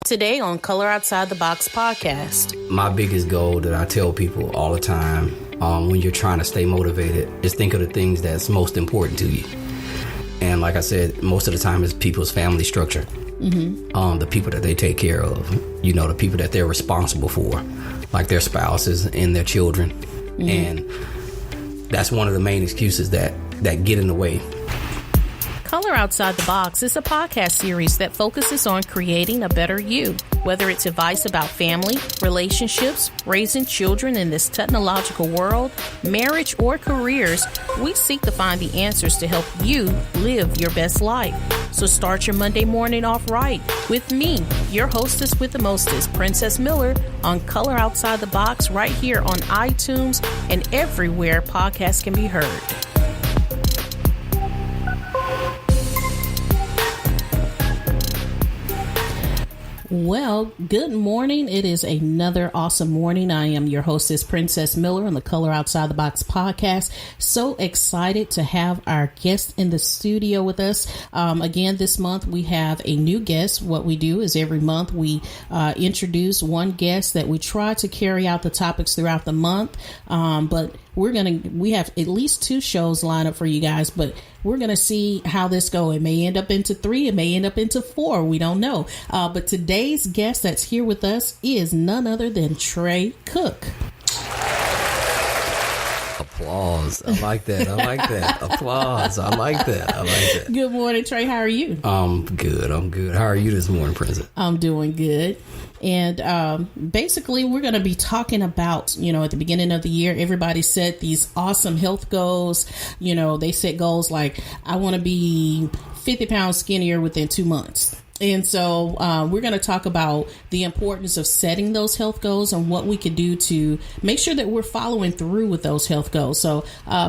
Today on Color Outside the Box podcast. My biggest goal that I tell people all the time when you're trying to stay motivated is think of the things that's most important to you. And like I said, most of the time it's people's family structure. The people that they take care of, the people that they're responsible for, like their spouses and their children. And that's one of the main excuses that get in the way. Color Outside the Box is a podcast series that focuses on creating a better you. Whether it's advice about family, relationships, raising children in this technological world, marriage, or careers, we seek to find the answers to help you live your best life. So start your Monday morning off right with me, your hostess with the mostest, Princess Miller, on Color Outside the Box right here on iTunes and everywhere podcasts can be heard. Well, good morning. It is another awesome morning. I am your hostess, Princess Miller, on the Color Outside the Box podcast. So excited to have our guest in the studio with us. Again, this month we have a new guest. What we do is every month we introduce one guest that we try to carry out the topics throughout the month. But we have at least 2 shows lined up for you guys, but we're going to see how this goes. It may end up into 3. It may end up into 4. We don't know. But today's guest that's here with us is none other than Tre Cook. Applause. I like that. Applause. I like that. Good morning, Tre. How are you? I'm good. How are you this morning, Princess? I'm doing good. And basically, we're going to be talking about, at the beginning of the year, everybody set these awesome health goals. They set goals like, I want to be 50 pounds skinnier within 2 months. And so we're going to talk about the importance of setting those health goals and what we could do to make sure that we're following through with those health goals. So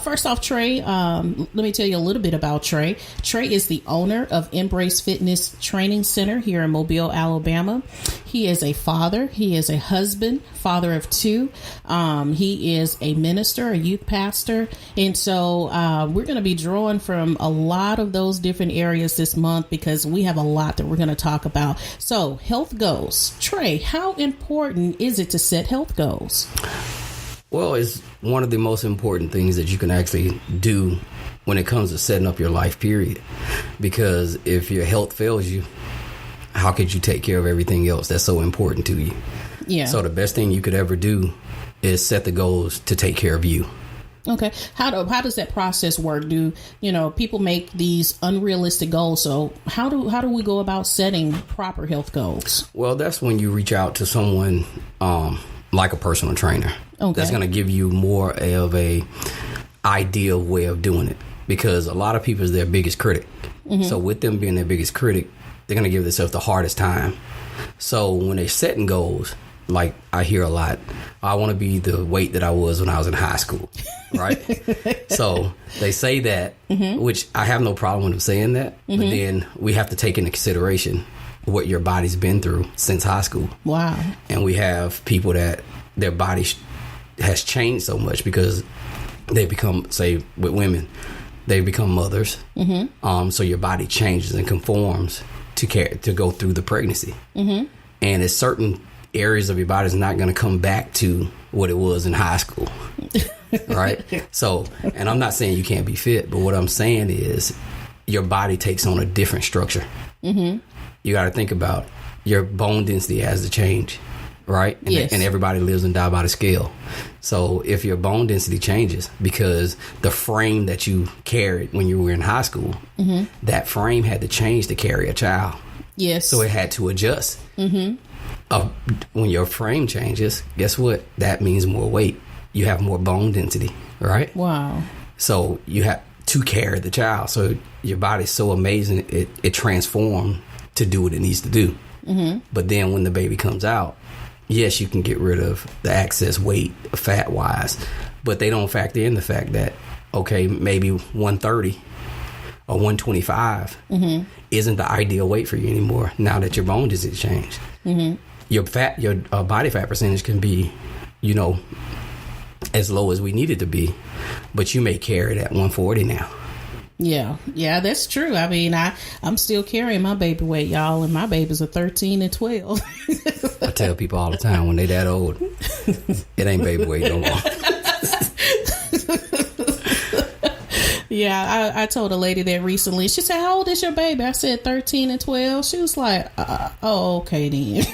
first off, Tre, let me tell you a little bit about Tre. Tre is the owner of Embrace Fitness Training Center here in Mobile, Alabama. He is a father. He is a husband, father of 2. He is a minister, a youth pastor. And so we're going to be drawing from a lot of those different areas this month because we have a lot that we're going to talk about. So health goals. Tre, how important is it to set health goals? Well, it's one of the most important things that you can actually do when it comes to setting up your life, period. Because if your health fails you, how could you take care of everything else that's so important to you? Yeah. So the best thing you could ever do is set the goals to take care of you. Okay. How does that process work? Do people make these unrealistic goals? So how do we go about setting proper health goals? Well, that's when you reach out to someone like a personal trainer. Okay. That's going to give you more of a ideal way of doing it, because a lot of people is their biggest critic. So with them being their biggest critic, they're going to give themselves the hardest time. So when they're setting goals, like I hear a lot, I want to be the weight that I was when I was in high school, right? So they say that, which I have no problem with them saying that, but then we have to take into consideration what your body's been through since high school. Wow. And we have people that their body has changed so much because they become, say, with women, they become mothers. So your body changes and conforms to go through the pregnancy. And it's certain areas of your body is not going to come back to what it was in high school. Right? So, and I'm not saying you can't be fit, but what I'm saying is your body takes on a different structure. You got to think about your bone density has to change, right? And everybody lives and die by the scale. So if your bone density changes because the frame that you carried when you were in high school, that frame had to change to carry a child. Yes. So it had to adjust. When your frame changes, guess what? That means more weight. You have more bone density, right? Wow. So you have to carry the child. So your body's so amazing, it transforms to do what it needs to do. But then when the baby comes out, yes, you can get rid of the excess weight fat-wise, but they don't factor in the fact that, okay, maybe 130 or 125 isn't the ideal weight for you anymore now that your bone density changed. Your body fat percentage can be, as low as we need it to be, but you may carry it at 140 now. Yeah, that's true. I mean, I'm still carrying my baby weight, y'all, and my babies are 13 and 12. I tell people all the time when they that old, it ain't baby weight no more. Yeah, I told a lady that recently. She said, "How old is your baby?" I said 13 and 12. She was like, "Oh, okay then."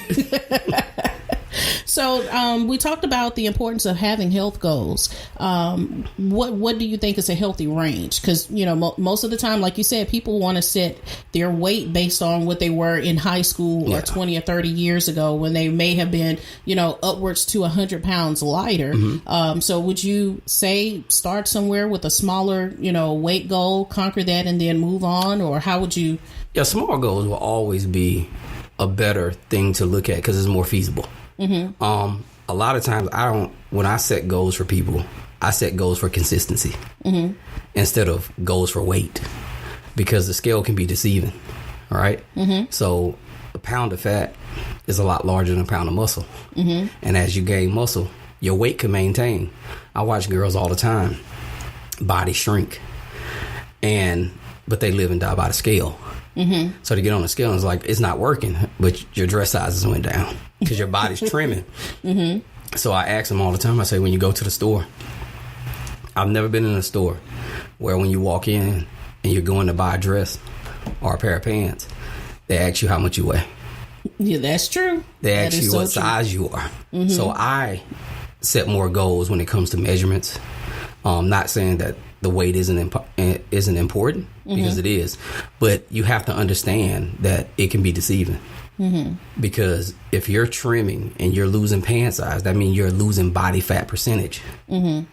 So we talked about the importance of having health goals. What do you think is a healthy range? Because, you know, most of the time, like you said, people want to set their weight based on what they were in high school or 20 or 30 years ago when they may have been, you know, upwards to 100 pounds lighter. Mm-hmm. So would you say start somewhere with a smaller, you know, weight goal, conquer that, and then move on? Or how would you? Yeah, small goals will always be a better thing to look at because it's more feasible. Mm-hmm. A lot of times when I set goals for people, I set goals for consistency instead of goals for weight, because the scale can be deceiving. All right. Mm-hmm. So a pound of fat is a lot larger than a pound of muscle. Mm-hmm. And as you gain muscle, your weight can maintain. I watch girls all the time, body shrink, but they live and die by the scale. Mm-hmm. So to get on the scale, it's like, it's not working, but your dress sizes went down because your body's trimming. Mm-hmm. So I ask them all the time, I say, when you go to the store, I've never been in a store where when you walk in and you're going to buy a dress or a pair of pants, they ask you how much you weigh. Yeah, that's true. They ask you what size you are. Mm-hmm. So I set more goals when it comes to measurements. Not saying that the weight isn't important, because it is, but you have to understand that it can be deceiving. Mm-hmm. Because if you're trimming and you're losing pant size, that means you're losing body fat percentage. Mm-hmm.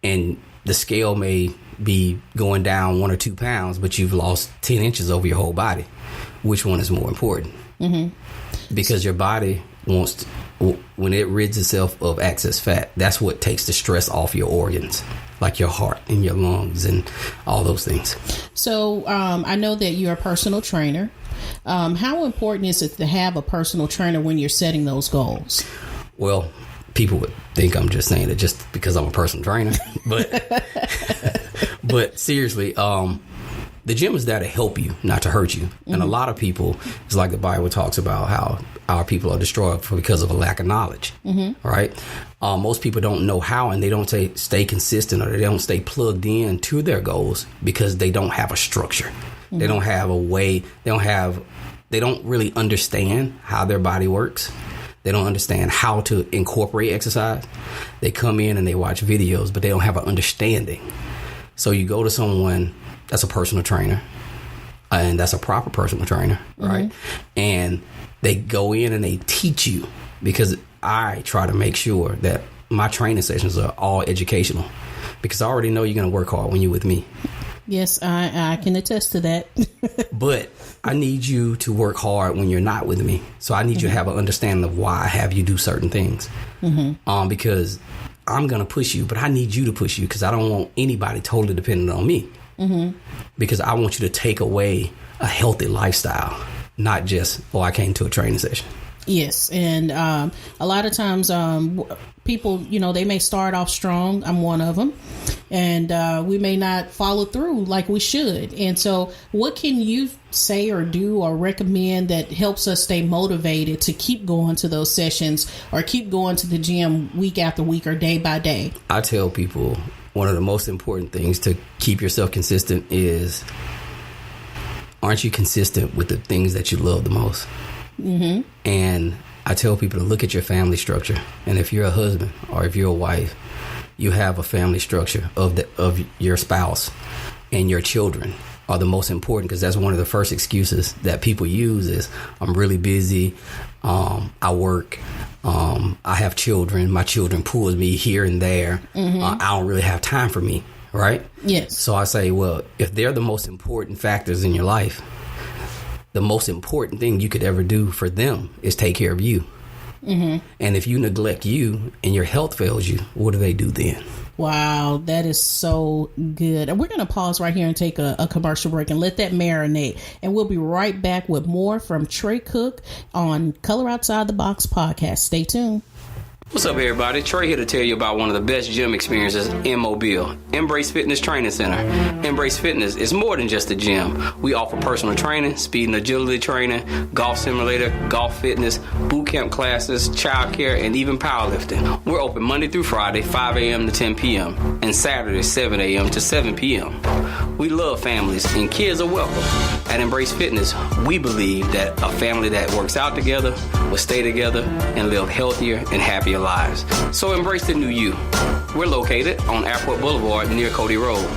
And the scale may be going down 1 or 2 pounds, but you've lost 10 inches over your whole body. Which one is more important? Mm-hmm. Because your body wants to, when it rids itself of excess fat, that's what takes the stress off your organs, like your heart and your lungs and all those things. So I know that you're a personal trainer. How important is it to have a personal trainer when you're setting those goals? Well, people would think I'm just saying it just because I'm a personal trainer, but seriously, the gym is there to help you, not to hurt you. Mm-hmm. And a lot of people, it's like the Bible talks about how our people are destroyed because of a lack of knowledge. Mm-hmm. Right? Most people don't know how, and they don't stay consistent, or they don't stay plugged in to their goals because they don't have a structure. Mm-hmm. They don't have a way. They don't really understand how their body works. They don't understand how to incorporate exercise. They come in and they watch videos, but they don't have an understanding. So you go to someone that's a personal trainer, and that's a proper personal trainer, right? Mm-hmm. And they go in and they teach you, because I try to make sure that my training sessions are all educational, because I already know you're going to work hard when you're with me. Yes, I can attest to that. But I need you to work hard when you're not with me. So I need you to have an understanding of why I have you do certain things. Mm-hmm. Because I'm going to push you, but I need you to push you, because I don't want anybody totally dependent on me. Mm-hmm. Because I want you to take away a healthy lifestyle, not just, I came to a training session. Yes. And a lot of times people, they may start off strong. I'm one of them. And we may not follow through like we should. And so what can you say or do or recommend that helps us stay motivated to keep going to those sessions or keep going to the gym week after week or day by day? I tell people one of the most important things to keep yourself consistent is, aren't you consistent with the things that you love the most? Mm-hmm. And I tell people to look at your family structure. And if you're a husband or if you're a wife, you have a family structure of your spouse, and your children are the most important, because that's one of the first excuses that people use is, I'm really busy. I work. I have children. My children pulls me here and there. Mm-hmm. I don't really have time for me. Right? Yes. So I say, well, if they're the most important factors in your life, the most important thing you could ever do for them is take care of you. Mm-hmm. And if you neglect you and your health fails you, what do they do then? Wow, that is so good. And we're going to pause right here and take a commercial break and let that marinate. And we'll be right back with more from Tre Cook on Color Outside the Box podcast. Stay tuned. What's up, everybody? Trey here to tell you about one of the best gym experiences in Mobile, Embrace Fitness Training Center. Embrace Fitness is more than just a gym. We offer personal training, speed and agility training, golf simulator, golf fitness, boot camp classes, childcare, and even powerlifting. We're open Monday through Friday, 5 a.m. to 10 p.m., and Saturday, 7 a.m. to 7 p.m. We love families, and kids are welcome. At Embrace Fitness, we believe that a family that works out together will stay together and live healthier and happier lives. So embrace the new you. We're located on Airport Boulevard near Cody Road.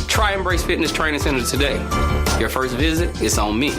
Try Embrace Fitness Training Center today. Your first visit is on me.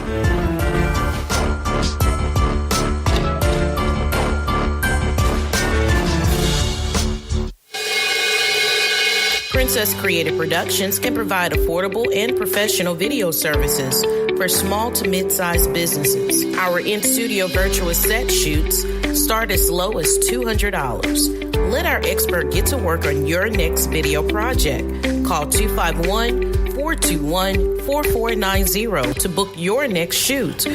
Princess Creative Productions can provide affordable and professional video services for small to mid-sized businesses. Our in-studio virtual set shoots start as low as $200. Let our expert get to work on your next video project. Call 251-421-4490 to book your next shoot.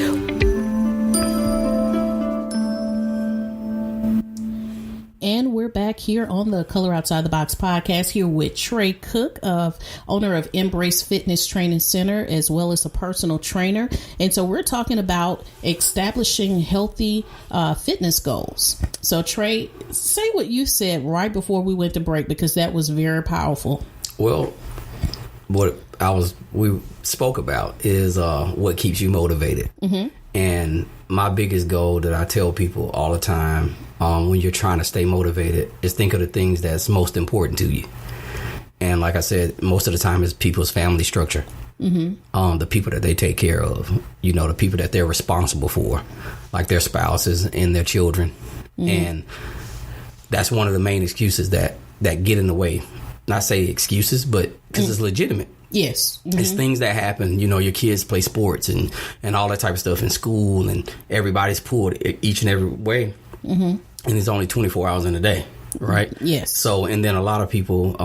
And we're back here on the Color Outside the Box podcast here with Tre Cook, owner of Embrace Fitness Training Center, as well as a personal trainer. And so we're talking about establishing healthy fitness goals. So Tre, say what you said right before we went to break, because that was very powerful. Well, what we spoke about is what keeps you motivated. Mm-hmm. And my biggest goal that I tell people all the time when you're trying to stay motivated is think of the things that's most important to you. And like I said, most of the time it's people's family structure. Mm-hmm. The people that they take care of, the people that they're responsible for, like their spouses and their children. Mm-hmm. And that's one of the main excuses that get in the way. Not say excuses, but because it's legitimate. Yes. Mm-hmm. It's things that happen. Your kids play sports and all that type of stuff in school, and everybody's pulled each and every way. Mm-hmm. And it's only 24 hours in a day, right? Yes. So, and then a lot of people,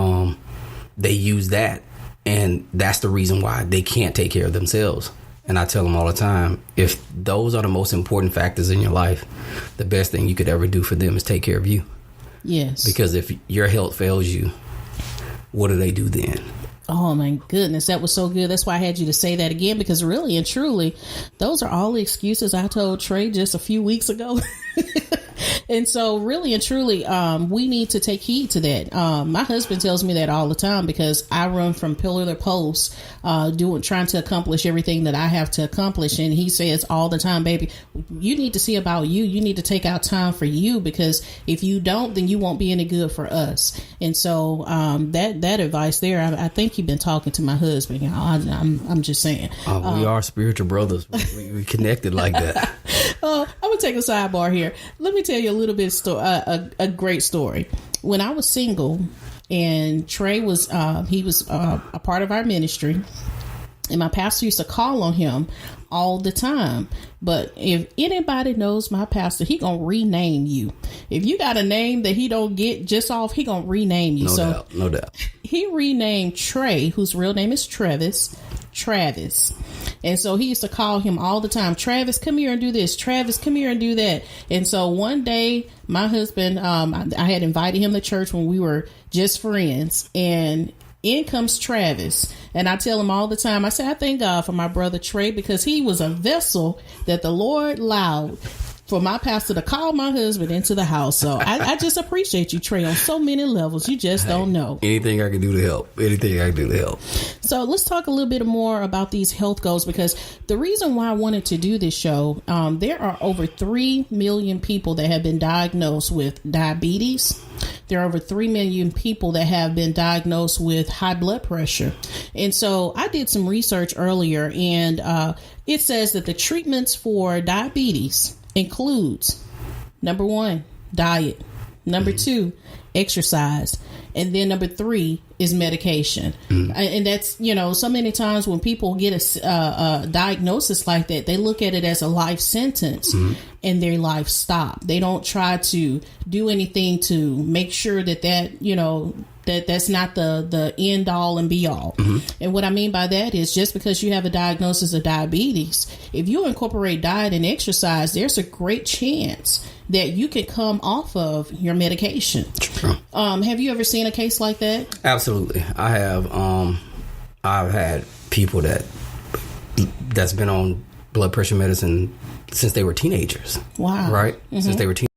they use that, and that's the reason why they can't take care of themselves. And I tell them all the time, if those are the most important factors in your life, the best thing you could ever do for them is take care of you. Yes. Because if your health fails you, what do they do then? Oh, my goodness. That was so good. That's why I had you to say that again, because really and truly, those are all the excuses I told Tre just a few weeks ago. And so really and truly, we need to take heed to that. My husband tells me that all the time, because I run from pillar to post, trying to accomplish everything that I have to accomplish. And he says all the time, baby, you need to see about you. You need to take out time for you, because if you don't, then you won't be any good for us. And so that advice there, I think you've been talking to my husband. I'm just saying. We are spiritual brothers. We connected like that. I'm going to take a sidebar here. Let me tell you a little bit a great story. When I was single and Tre was a part of our ministry, and my pastor used to call on him all the time. But if anybody knows my pastor, he gonna rename you. If you got a name that he don't get just off, he gonna rename you. No doubt. He renamed Tre, whose real name is Travis. And so he used to call him all the time, Travis, come here and do this. Travis, come here and do that. And so one day, my husband, I had invited him to church when we were just friends, and in comes Travis. And I tell him all the time, I say, I thank God for my brother Tre, because he was a vessel that the Lord allowed for my pastor to call my husband into the house. So I just appreciate you, Tre, on so many levels. You just don't know. Anything I can do to help. So let's talk a little bit more about these health goals, because the reason why I wanted to do this show, there are over 3 million people that have been diagnosed with diabetes. There are over 3 million people that have been diagnosed with high blood pressure. And so I did some research earlier, and it says that the treatments for diabetes includes, number 1, diet, number 2, exercise, and then number 3 is medication. And that's, so many times when people get a diagnosis like that, they look at it as a life sentence, and their life stop. They don't try to do anything to make sure that That's not the end all and be all. And what I mean by that is just because you have a diagnosis of diabetes, if you incorporate diet and exercise, there's a great chance that you could come off of your medication. True. Have you ever seen a case like that? Absolutely. I have. I've had people that's been on blood pressure medicine since they were teenagers. Wow. Right? Since they were teenagers.